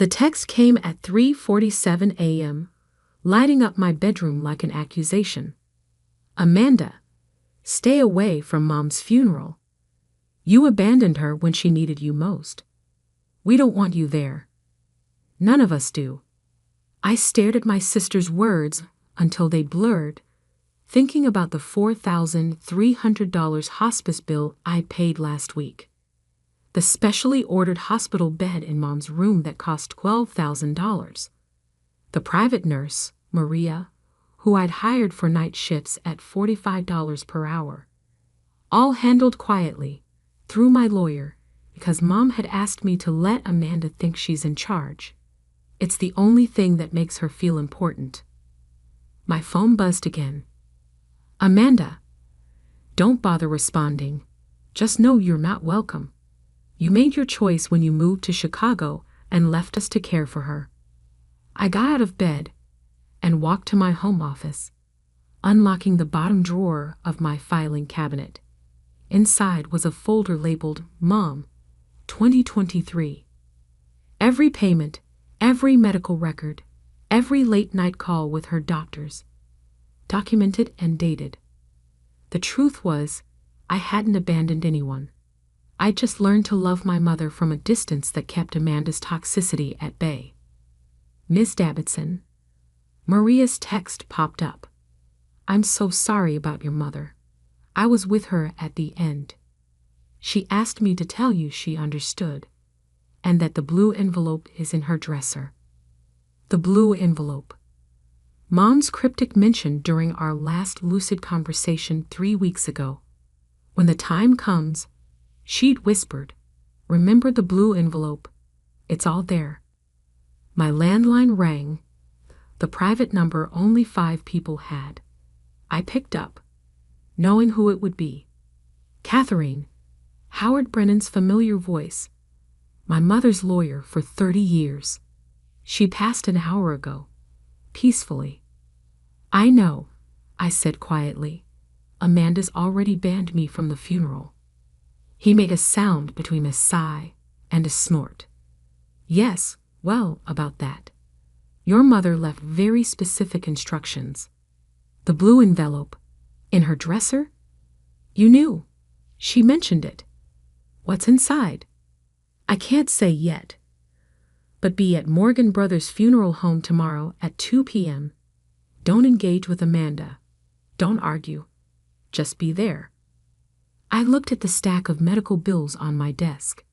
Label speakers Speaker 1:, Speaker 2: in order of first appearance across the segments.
Speaker 1: The text came at 3:47 a.m., lighting up my bedroom like an accusation. Amanda, stay away from Mom's funeral. You abandoned her when she needed you most. We don't want you there. None of us do. I stared at my sister's words until they blurred, thinking about the $4,300 hospice bill I paid last week. The specially ordered hospital bed in Mom's room that cost $12,000. The private nurse, Maria, who I'd hired for night shifts at $45 per hour. All handled quietly, through my lawyer, because Mom had asked me to let Amanda think she's in charge. It's the only thing that makes her feel important. My phone buzzed again. Amanda, don't bother responding. Just know you're not welcome. You made your choice when you moved to Chicago and left us to care for her. I got out of bed and walked to my home office, unlocking the bottom drawer of my filing cabinet. Inside was a folder labeled Mom, 2023. Every payment, every medical record, every late-night call with her doctors, documented and dated. The truth was, I hadn't abandoned anyone. I just learned to love my mother from a distance that kept Amanda's toxicity at bay. Ms. Davidson. Maria's text popped up. I'm so sorry about your mother. I was with her at the end. She asked me to tell you she understood, and that the blue envelope is in her dresser. The blue envelope. Mom's cryptic mention during our last lucid conversation 3 weeks ago. When the time comes, she'd whispered, remember the blue envelope. It's all there. My landline rang, the private number only 5 people had. I picked up, knowing who it would be. Catherine, Howard Brennan's familiar voice, my mother's lawyer for 30 years. She passed an hour ago, peacefully. I know, I said quietly. Amanda's already banned me from the funeral. He made a sound between a sigh and a snort. Yes, well, about that. Your mother left very specific instructions. The blue envelope, in her dresser? You knew. She mentioned it. What's inside? I can't say yet. But be at Morgan Brothers' funeral home tomorrow at 2 p.m. Don't engage with Amanda. Don't argue. Just be there. I looked at the stack of medical bills on my desk.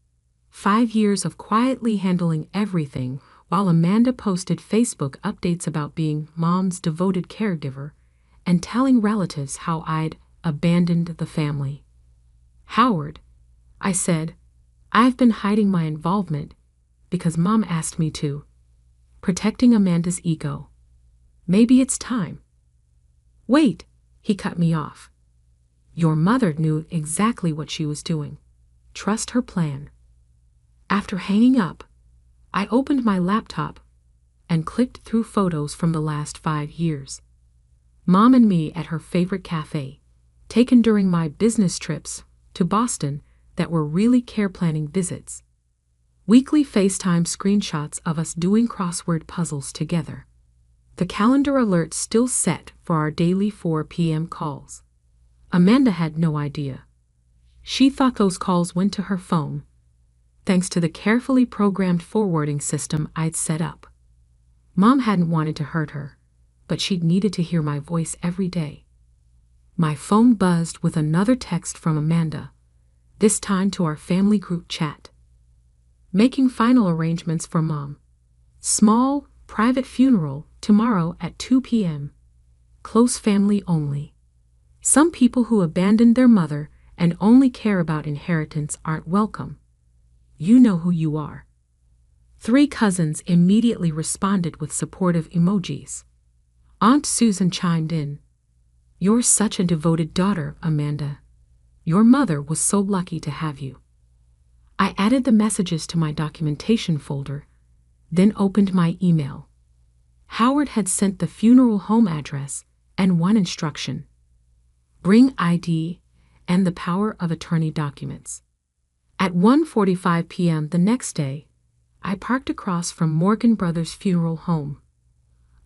Speaker 1: 5 years of quietly handling everything while Amanda posted Facebook updates about being Mom's devoted caregiver and telling relatives how I'd abandoned the family. Howard, I said, I've been hiding my involvement because Mom asked me to, protecting Amanda's ego. Maybe it's time. Wait, he cut me off. Your mother knew exactly what she was doing. Trust her plan. After hanging up, I opened my laptop and clicked through photos from the last 5 years. Mom and me at her favorite cafe, taken during my business trips to Boston that were really care planning visits. Weekly FaceTime screenshots of us doing crossword puzzles together. The calendar alerts still set for our daily 4 p.m. calls. Amanda had no idea. She thought those calls went to her phone, thanks to the carefully programmed forwarding system I'd set up. Mom hadn't wanted to hurt her, but she'd needed to hear my voice every day. My phone buzzed with another text from Amanda, this time to our family group chat. Making final arrangements for Mom. Small, private funeral tomorrow at 2 p.m. Close family only. Some people who abandoned their mother and only care about inheritance aren't welcome. You know who you are. 3 cousins immediately responded with supportive emojis. Aunt Susan chimed in. You're such a devoted daughter, Amanda. Your mother was so lucky to have you. I added the messages to my documentation folder, then opened my email. Howard had sent the funeral home address and one instruction. Bring ID and the power of attorney documents. At 1:45 p.m. the next day, I parked across from Morgan Brothers' funeral home.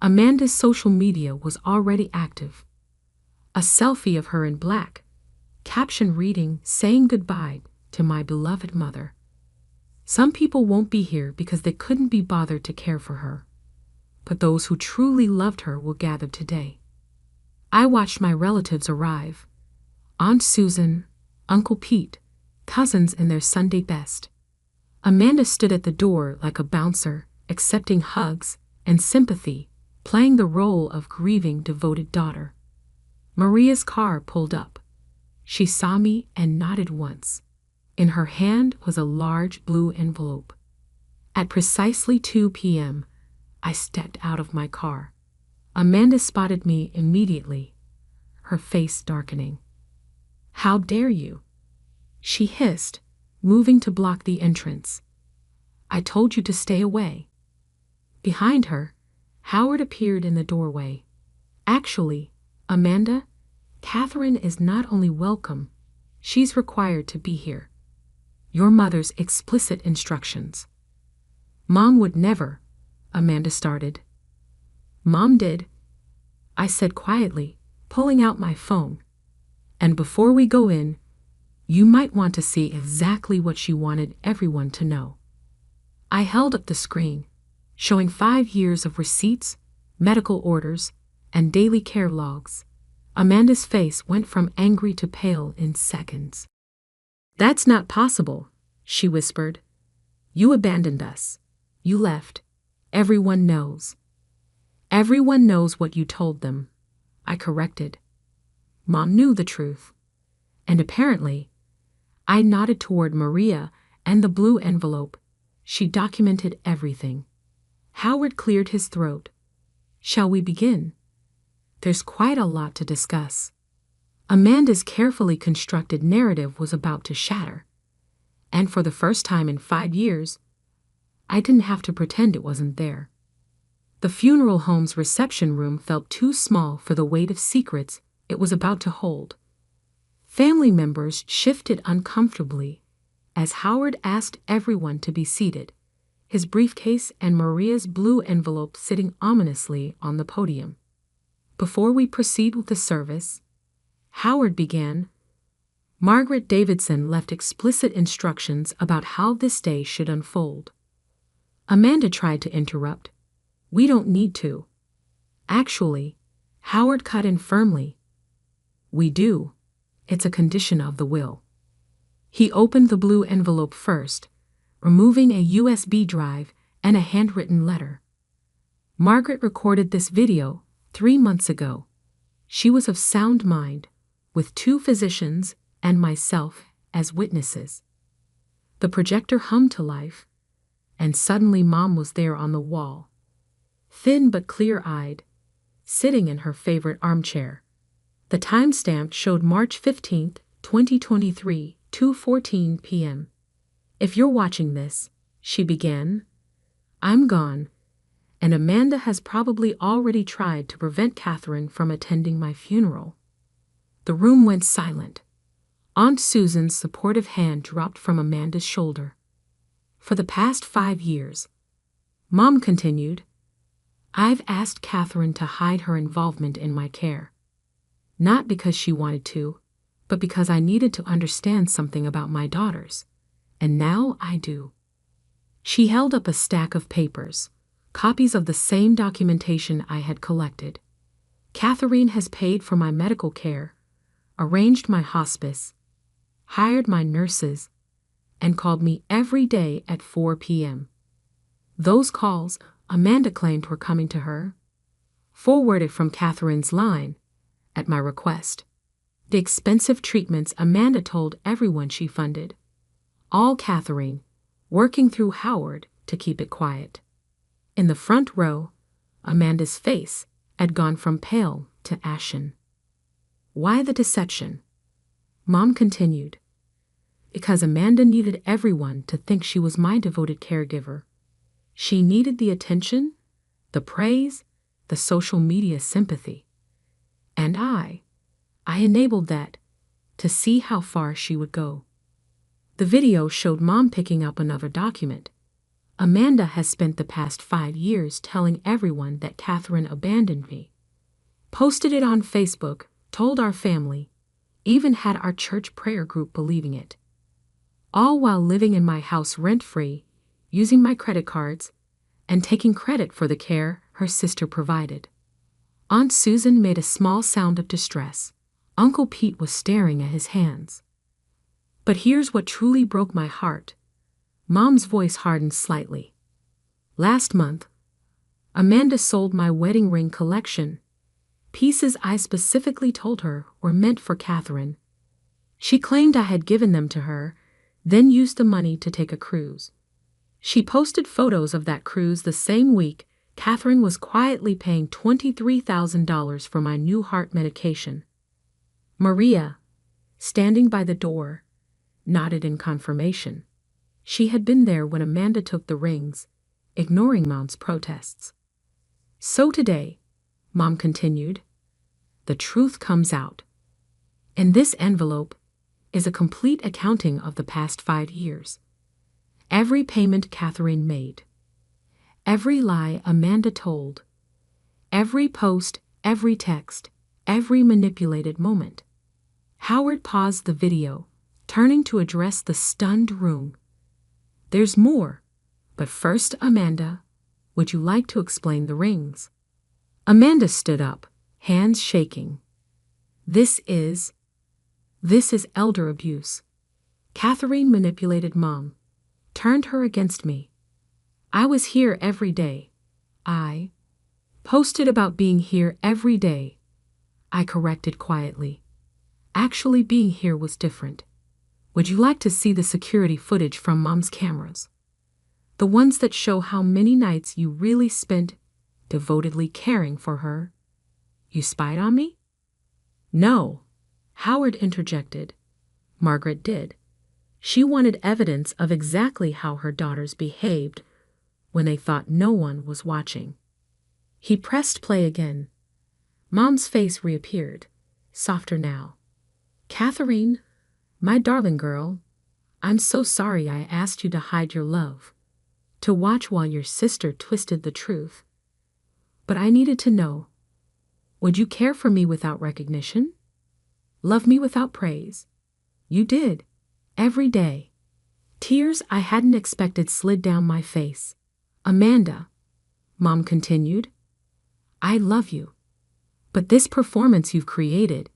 Speaker 1: Amanda's social media was already active. A selfie of her in black, caption reading, "Saying goodbye to my beloved mother." Some people won't be here because they couldn't be bothered to care for her. But those who truly loved her will gather today. I watched my relatives arrive. Aunt Susan, Uncle Pete, cousins in their Sunday best. Amanda stood at the door like a bouncer, accepting hugs and sympathy, playing the role of grieving devoted daughter. Maria's car pulled up. She saw me and nodded once. In her hand was a large blue envelope. At precisely 2 p.m., I stepped out of my car. Amanda spotted me immediately, her face darkening. "How dare you?" she hissed, moving to block the entrance. "I told you to stay away." Behind her, Howard appeared in the doorway. "Actually, Amanda, Catherine is not only welcome, she's required to be here. Your mother's explicit instructions." "Mom would never," Amanda started. "Mom did," I said quietly, pulling out my phone. "And before we go in, you might want to see exactly what she wanted everyone to know." I held up the screen, showing 5 years of receipts, medical orders, and daily care logs. Amanda's face went from angry to pale in seconds. "That's not possible," she whispered. "You abandoned us. You left. Everyone knows." "Everyone knows what you told them," I corrected. Mom knew the truth. And apparently, I nodded toward Maria and the blue envelope. She documented everything. Howard cleared his throat. "Shall we begin?" There's quite a lot to discuss. Amanda's carefully constructed narrative was about to shatter. And for the first time in 5 years, I didn't have to pretend it wasn't there. The funeral home's reception room felt too small for the weight of secrets it was about to hold. Family members shifted uncomfortably as Howard asked everyone to be seated, his briefcase and Maria's blue envelope sitting ominously on the podium. Before we proceed with the service, Howard began, "Margaret Davidson left explicit instructions about how this day should unfold." Amanda tried to interrupt. "We don't need to." Actually, Howard cut in firmly. "We do. It's a condition of the will." He opened the blue envelope first, removing a USB drive and a handwritten letter. "Margaret recorded this video 3 months ago. She was of sound mind, with 2 physicians and myself as witnesses." The projector hummed to life, and suddenly Mom was there on the wall, thin but clear-eyed, sitting in her favorite armchair. The timestamp showed March 15, 2023, 2:14 p.m. "If you're watching this," she began, "I'm gone, and Amanda has probably already tried to prevent Catherine from attending my funeral." The room went silent. Aunt Susan's supportive hand dropped from Amanda's shoulder. "For the past 5 years," Mom continued, "I've asked Catherine to hide her involvement in my care. Not because she wanted to, but because I needed to understand something about my daughters. And now I do." She held up a stack of papers, copies of the same documentation I had collected. "Catherine has paid for my medical care, arranged my hospice, hired my nurses, and called me every day at 4 p.m. Those calls, Amanda claimed, were coming to her, forwarded from Catherine's line, at my request. The expensive treatments Amanda told everyone she funded. All Catherine, working through Howard to keep it quiet." In the front row, Amanda's face had gone from pale to ashen. "Why the deception?" Mom continued. "Because Amanda needed everyone to think she was my devoted caregiver. She needed the attention, the praise, the social media sympathy. And I enabled that, to see how far she would go." The video showed Mom picking up another document, Amanda has spent the past 5 years telling everyone that Catherine abandoned me. Posted it on Facebook, told our family, even had our church prayer group believing it. All while living in my house rent-free, using my credit cards, and taking credit for the care her sister provided. Aunt Susan made a small sound of distress. Uncle Pete was staring at his hands. But here's what truly broke my heart. Mom's voice hardened slightly. Last month, Amanda sold my wedding ring collection, pieces I specifically told her were meant for Catherine. She claimed I had given them to her, then used the money to take a cruise. She posted photos of that cruise the same week Catherine was quietly paying $23,000 for my new heart medication. Maria, standing by the door, nodded in confirmation. She had been there when Amanda took the rings, ignoring Mom's protests. So today, Mom continued, the truth comes out. In this envelope is a complete accounting of the past 5 years. Every payment Catherine made. Every lie Amanda told. Every post, every text, every manipulated moment. Howard paused the video, turning to address the stunned room. There's more, but first, Amanda, would you like to explain the rings? Amanda stood up, hands shaking. This is elder abuse. Catherine manipulated Mom, turned her against me. I was here every day. I posted about being here every day. I corrected quietly. Actually, being here was different. Would you like to see the security footage from Mom's cameras? The ones that show how many nights you really spent devotedly caring for her? You spied on me? No, Howard interjected. Margaret did. She wanted evidence of exactly how her daughters behaved when they thought no one was watching. He pressed play again. Mom's face reappeared, softer now. Catherine, my darling girl, I'm so sorry I asked you to hide your love, to watch while your sister twisted the truth. But I needed to know. Would you care for me without recognition? Love me without praise? You did, every day. Tears I hadn't expected slid down my face. Amanda, Mom continued, I love you. But this performance you've created,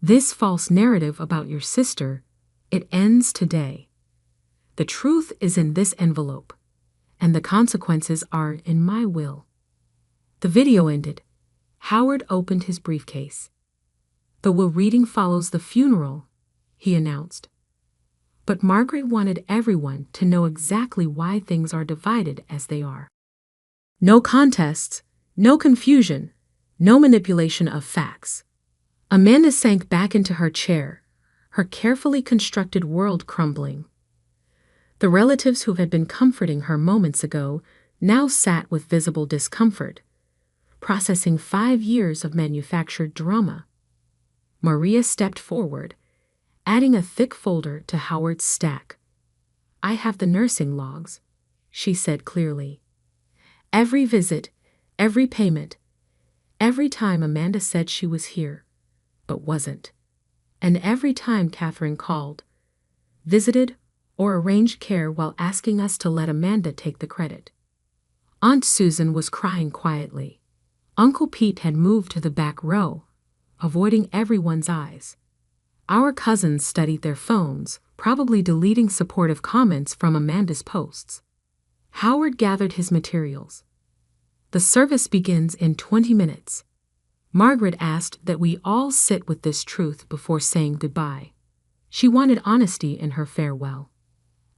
Speaker 1: this false narrative about your sister, it ends today. The truth is in this envelope, and the consequences are in my will. The video ended. Howard opened his briefcase. The will reading follows the funeral, he announced. But Margaret wanted everyone to know exactly why things are divided as they are. No contests, no confusion, no manipulation of facts. Amanda sank back into her chair, her carefully constructed world crumbling. The relatives who had been comforting her moments ago now sat with visible discomfort, processing 5 years of manufactured drama. Maria stepped forward, adding a thick folder to Howard's stack. I have the nursing logs, she said clearly. Every visit, every payment, every time Amanda said she was here, but wasn't. And every time Catherine called, visited, or arranged care while asking us to let Amanda take the credit. Aunt Susan was crying quietly. Uncle Pete had moved to the back row, avoiding everyone's eyes. Our cousins studied their phones, probably deleting supportive comments from Amanda's posts. Howard gathered his materials. The service begins in 20 minutes. Margaret asked that we all sit with this truth before saying goodbye. She wanted honesty in her farewell.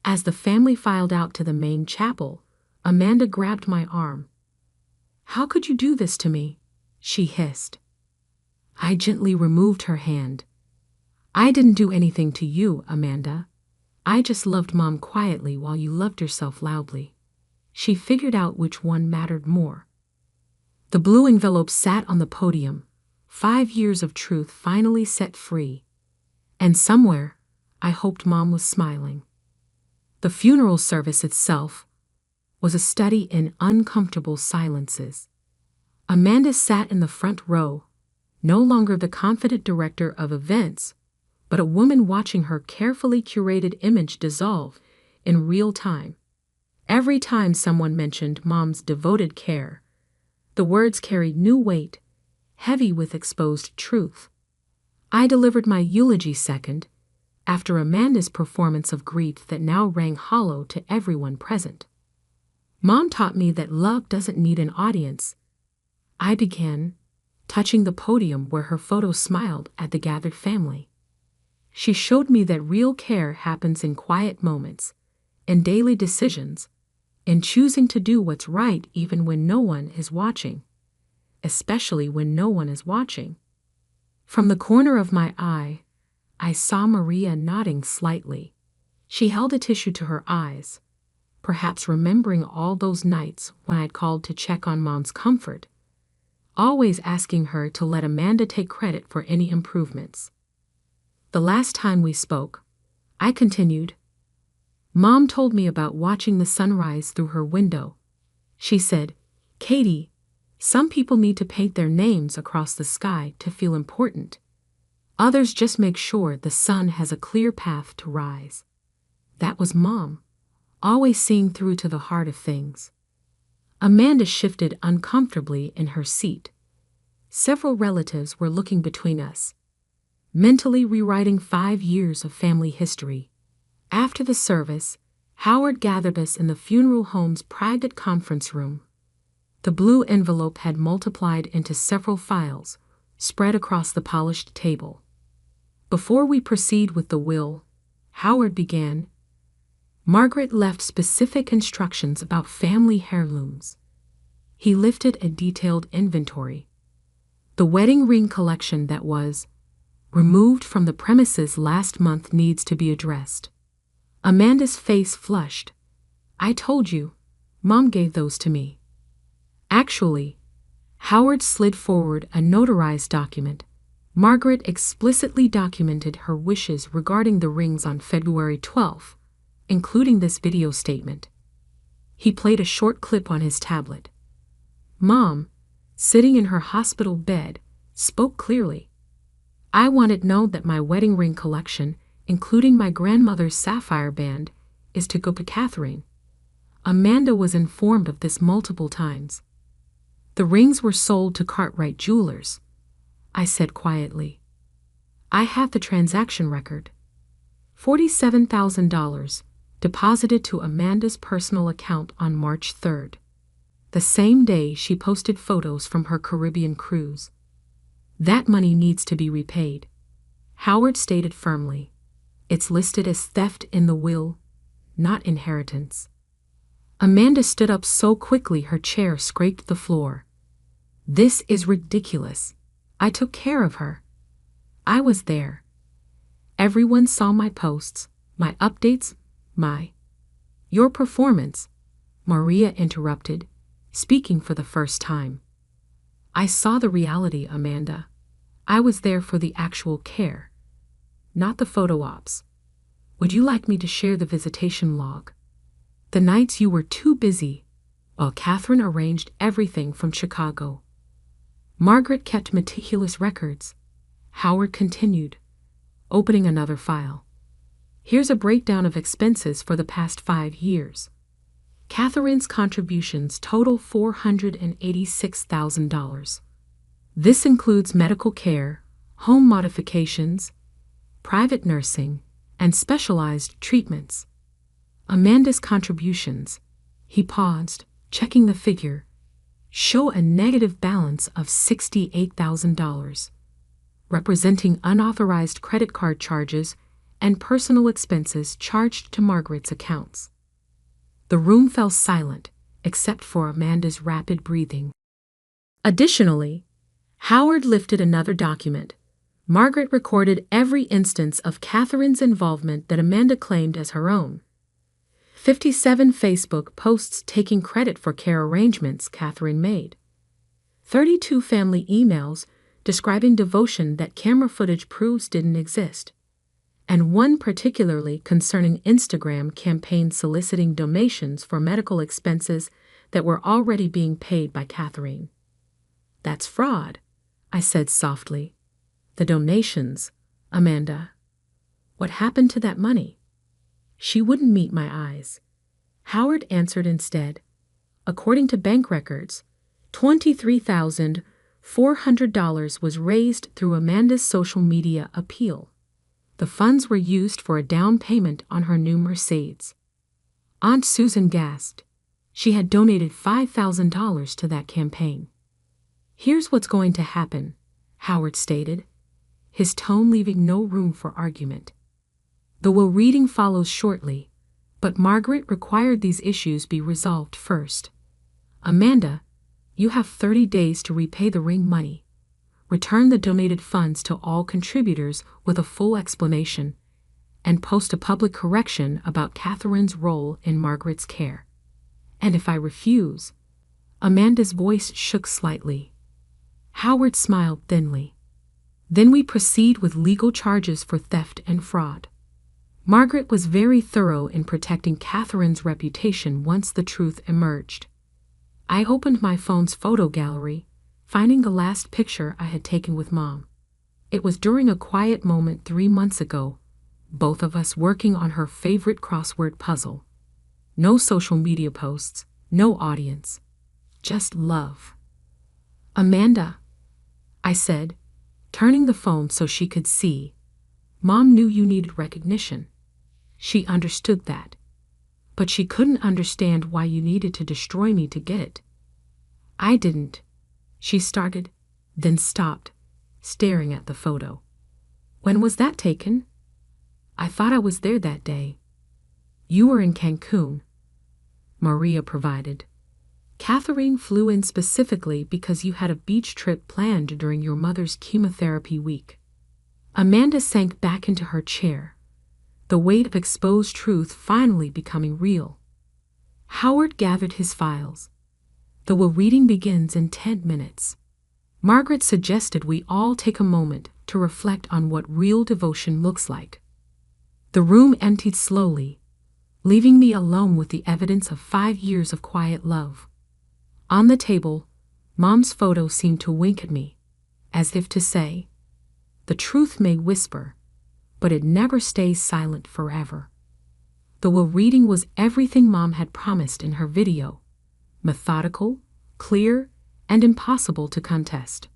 Speaker 1: As the family filed out to the main chapel, Amanda grabbed my arm. How could you do this to me? She hissed. I gently removed her hand. I didn't do anything to you, Amanda. I just loved Mom quietly while you loved yourself loudly. She figured out which one mattered more. The blue envelope sat on the podium, 5 years of truth finally set free. And somewhere, I hoped Mom was smiling. The funeral service itself, was a study in uncomfortable silences. Amanda sat in the front row, no longer the confident director of events, but a woman watching her carefully curated image dissolve in real time. Every time someone mentioned Mom's devoted care, the words carried new weight, heavy with exposed truth. I delivered my eulogy second, after Amanda's performance of grief that now rang hollow to everyone present. Mom taught me that love doesn't need an audience. I began, touching the podium where her photo smiled at the gathered family. She showed me that real care happens in quiet moments, in daily decisions, in choosing to do what's right even when no one is watching, especially when no one is watching. From the corner of my eye, I saw Maria nodding slightly. She held a tissue to her eyes, perhaps remembering all those nights when I'd called to check on Mom's comfort, always asking her to let Amanda take credit for any improvements. The last time we spoke, I continued, Mom told me about watching the sunrise through her window. She said, "Katie, some people need to paint their names across the sky to feel important. Others just make sure the sun has a clear path to rise." That was Mom, always seeing through to the heart of things. Amanda shifted uncomfortably in her seat. Several relatives were looking between us, mentally rewriting 5 years of family history. After the service, Howard gathered us in the funeral home's private conference room. The blue envelope had multiplied into several files, spread across the polished table. Before we proceed with the will, Howard began, Margaret left specific instructions about family heirlooms. He lifted a detailed inventory. The wedding ring collection that was removed from the premises last month needs to be addressed. Amanda's face flushed. I told you, Mom gave those to me. Actually, Howard slid forward a notarized document. Margaret explicitly documented her wishes regarding the rings on February 12th, including this video statement. He played a short clip on his tablet. Mom, sitting in her hospital bed, spoke clearly. I wanted known that my wedding ring collection, including my grandmother's sapphire band, is to go to Catherine. Amanda was informed of this multiple times. The rings were sold to Cartwright Jewelers, I said quietly. I have the transaction record. $47,000 deposited to Amanda's personal account on March 3rd. The same day she posted photos from her Caribbean cruise. That money needs to be repaid, Howard stated firmly. It's listed as theft in the will, not inheritance. Amanda stood up so quickly her chair scraped the floor. This is ridiculous. I took care of her. I was there. Everyone saw my posts, my updates, Your performance, Maria interrupted, speaking for the first time. I saw the reality, Amanda. I was there for the actual care, not the photo ops. Would you like me to share the visitation log? The nights you were too busy, while Catherine arranged everything from Chicago. Margaret kept meticulous records. Howard continued, opening another file. Here's a breakdown of expenses for the past 5 years. Catherine's contributions total $486,000. This includes medical care, home modifications, private nursing, and specialized treatments. Amanda's contributions, he paused, checking the figure, show a negative balance of $68,000, representing unauthorized credit card charges and personal expenses charged to Margaret's accounts. The room fell silent, except for Amanda's rapid breathing. Additionally, Howard lifted another document. Margaret recorded every instance of Catherine's involvement that Amanda claimed as her own. 57 Facebook posts taking credit for care arrangements Catherine made. 32 family emails describing devotion that camera footage proves didn't exist. and one particularly concerning Instagram campaigns soliciting donations for medical expenses that were already being paid by Catherine. "That's fraud," I said softly. "The donations, Amanda. What happened to that money?" She wouldn't meet my eyes. Howard answered instead. "According to bank records, $23,400 was raised through Amanda's social media appeal. The funds were used for a down payment on her new Mercedes." Aunt Susan gasped. She had donated $5,000 to that campaign. "Here's what's going to happen," Howard stated, his tone leaving no room for argument. "The will reading follows shortly, but Margaret required these issues be resolved first. Amanda, you have 30 days to repay the ring money. Return the donated funds to all contributors with a full explanation, and post a public correction about Catherine's role in Margaret's care. And if I refuse—" Amanda's voice shook slightly. Howard smiled thinly. "Then we proceed with legal charges for theft and fraud." Margaret was very thorough in protecting Catherine's reputation once the truth emerged. I opened my phone's photo gallery, finding the last picture I had taken with Mom. It was during a quiet moment 3 months ago, both of us working on her favorite crossword puzzle. No social media posts, no audience, just love. "Amanda," I said, turning the phone so she could see. "Mom knew you needed recognition. She understood that. But she couldn't understand why you needed to destroy me to get it." "I didn't," she started, then stopped, staring at the photo. "When was that taken?" "I thought I was there that day." "You were in Cancun," Maria provided. "Catherine flew in specifically because you had a beach trip planned during your mother's chemotherapy week." Amanda sank back into her chair, the weight of exposed truth finally becoming real. Howard gathered his files. "The will reading begins in 10 minutes. Margaret suggested we all take a moment to reflect on what real devotion looks like." The room emptied slowly, leaving me alone with the evidence of 5 years of quiet love. On the table, Mom's photo seemed to wink at me, as if to say, "The truth may whisper, but it never stays silent forever." The will reading was everything Mom had promised in her video: methodical, clear, and impossible to contest.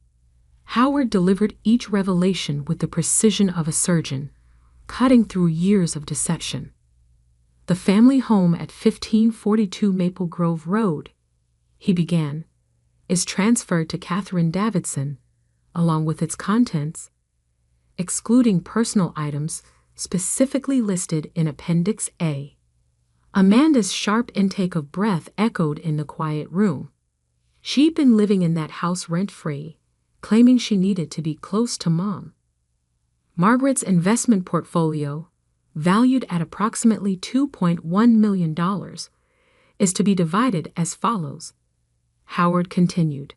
Speaker 1: Howard delivered each revelation with the precision of a surgeon, cutting through years of deception. "The family home at 1542 Maple Grove Road," he began, "is transferred to Catherine Davidson, along with its contents, excluding personal items specifically listed in Appendix A." Amanda's sharp intake of breath echoed in the quiet room. She'd been living in that house rent-free, claiming she needed to be close to Mom. Margaret's investment portfolio, valued at approximately $2.1 million, is to be divided as follows. Howard continued.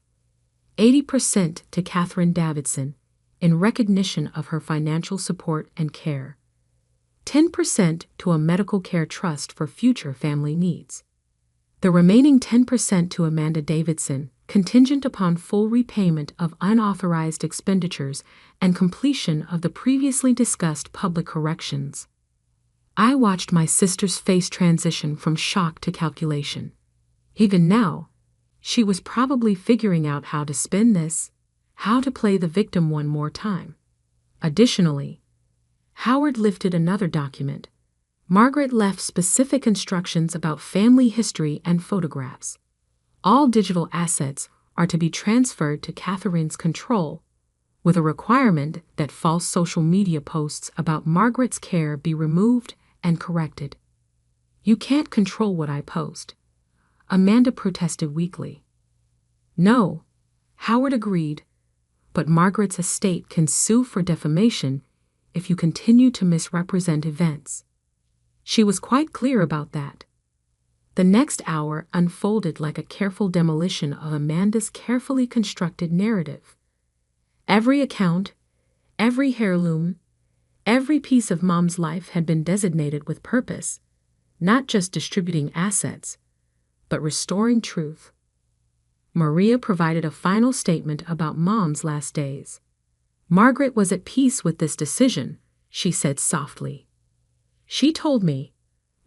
Speaker 1: 80% to Catherine Davidson, in recognition of her financial support and care. 10% to a medical care trust for future family needs. The remaining 10% to Amanda Davidson, contingent upon full repayment of unauthorized expenditures and completion of the previously discussed public corrections. I watched my sister's face transition from shock to calculation. Even now, she was probably figuring out how to spin this, how to play the victim one more time. Additionally, Howard lifted another document. Margaret left specific instructions about family history and photographs. All digital assets are to be transferred to Catherine's control, with a requirement that false social media posts about Margaret's care be removed and corrected. "You can't control what I post," Amanda protested weakly. "No," Howard agreed, "but Margaret's estate can sue for defamation if you continue to misrepresent events." She was quite clear about that. The next hour unfolded like a careful demolition of Amanda's carefully constructed narrative. Every account, every heirloom, Every piece of Mom's life had been designated with purpose, not just distributing assets, but restoring truth. Maria provided a final statement about Mom's last days. Margaret was at peace with this decision, she said softly. She told me,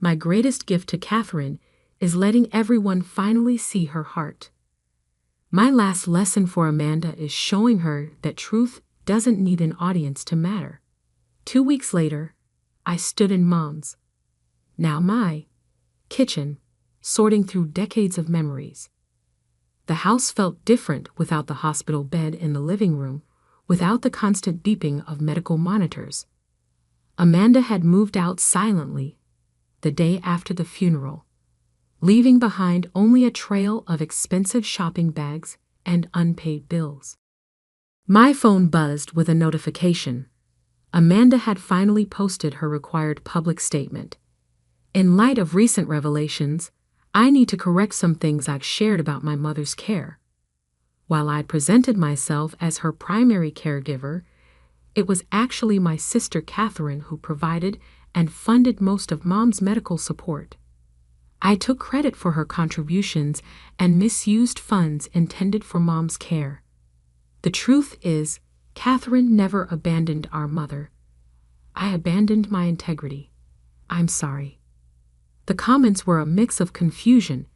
Speaker 1: "My greatest gift to Catherine is letting everyone finally see her heart. My last lesson for Amanda is showing her that truth doesn't need an audience to matter." 2 weeks later, I stood in Mom's, now my, kitchen, sorting through decades of memories. The house felt different without the hospital bed in the living room, without the constant beeping of medical monitors. Amanda had moved out silently the day after the funeral, leaving behind only a trail of expensive shopping bags and unpaid bills. My phone buzzed with a notification. Amanda had finally posted her required public statement. In light of recent revelations, I need to correct some things I've shared about my mother's care. While I'd presented myself as her primary caregiver, it was actually my sister Catherine who provided and funded most of Mom's medical support. I took credit for her contributions and misused funds intended for Mom's care. The truth is, Catherine never abandoned our mother. I abandoned my integrity. I'm sorry. The comments were a mix of confusion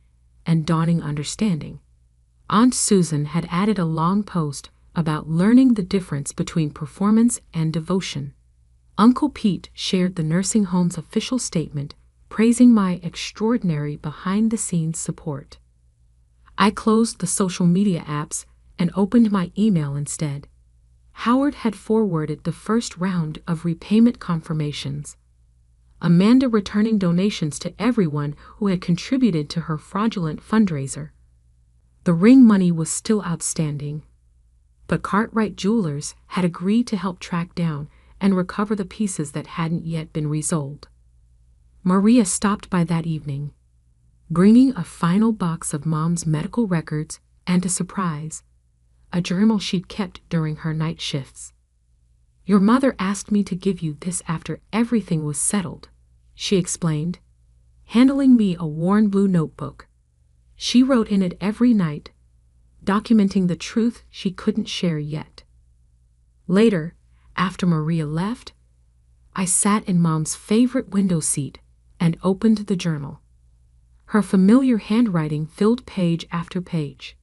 Speaker 1: and dawning understanding. Aunt Susan had added a long post about learning the difference between performance and devotion. Uncle Pete shared the nursing home's official statement, praising my extraordinary behind-the-scenes support. I closed the social media apps and opened my email instead. Howard had forwarded the first round of repayment confirmations. Amanda returning donations to everyone who had contributed to her fraudulent fundraiser. The ring money was still outstanding, but Cartwright Jewelers had agreed to help track down and recover the pieces that hadn't yet been resold. Maria stopped by that evening, bringing a final box of Mom's medical records and a surprise, a journal she'd kept during her night shifts. "Your mother asked me to give you this after everything was settled," she explained, handing me a worn blue notebook. She wrote in it every night, documenting the truth she couldn't share yet. Later, after Maria left, I sat in Mom's favorite window seat and opened the journal. Her familiar handwriting filled page after page.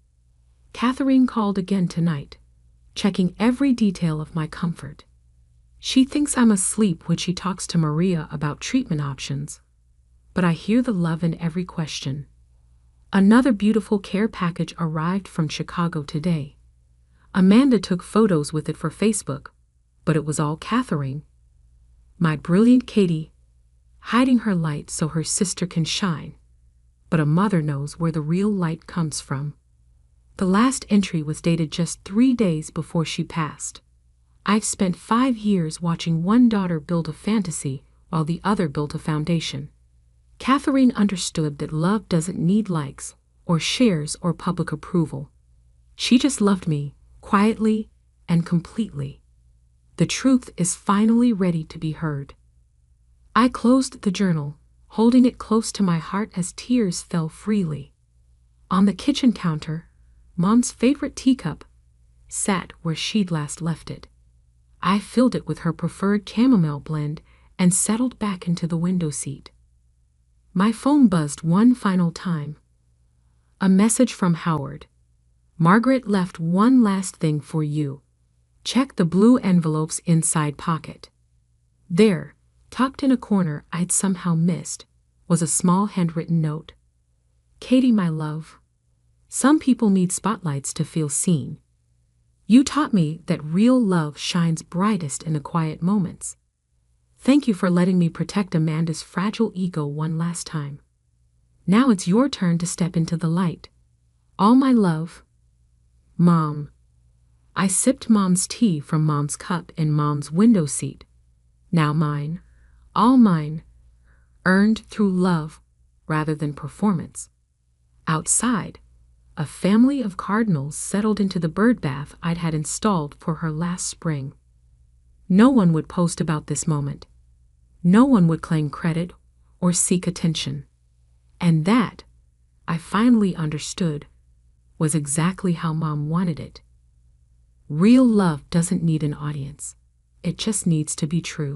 Speaker 1: Catherine called again tonight, checking every detail of my comfort. She thinks I'm asleep when she talks to Maria about treatment options, but I hear the love in every question. Another beautiful care package arrived from Chicago today. Amanda took photos with it for Facebook, but it was all Catherine. My brilliant Katie, hiding her light so her sister can shine. But a mother knows where the real light comes from. The last entry was dated just 3 days before she passed. I've spent 5 years watching one daughter build a fantasy while the other built a foundation. Catherine understood that love doesn't need likes or shares or public approval. She just loved me, quietly and completely. The truth is finally ready to be heard. I closed the journal, holding it close to my heart as tears fell freely. On the kitchen counter, Mom's favorite teacup sat where she'd last left it. I filled it with her preferred chamomile blend and settled back into the window seat. My phone buzzed one final time. A message from Howard. "Margaret left one last thing for you. Check the blue envelope's inside pocket." There, tucked in a corner I'd somehow missed, was a small handwritten note. "Katie, my love. Some people need spotlights to feel seen. You taught me that real love shines brightest in the quiet moments. Thank you for letting me protect Amanda's fragile ego one last time. Now it's your turn to step into the light. All my love, Mom." I sipped Mom's tea from Mom's cup in Mom's window seat. Now mine, all mine, earned through love rather than performance. Outside, a family of cardinals settled into the bird bath I'd had installed for her last spring. No one would post about this moment. No one would claim credit or seek attention. And that, I finally understood, was exactly how Mom wanted it. Real love doesn't need an audience. It just needs to be true.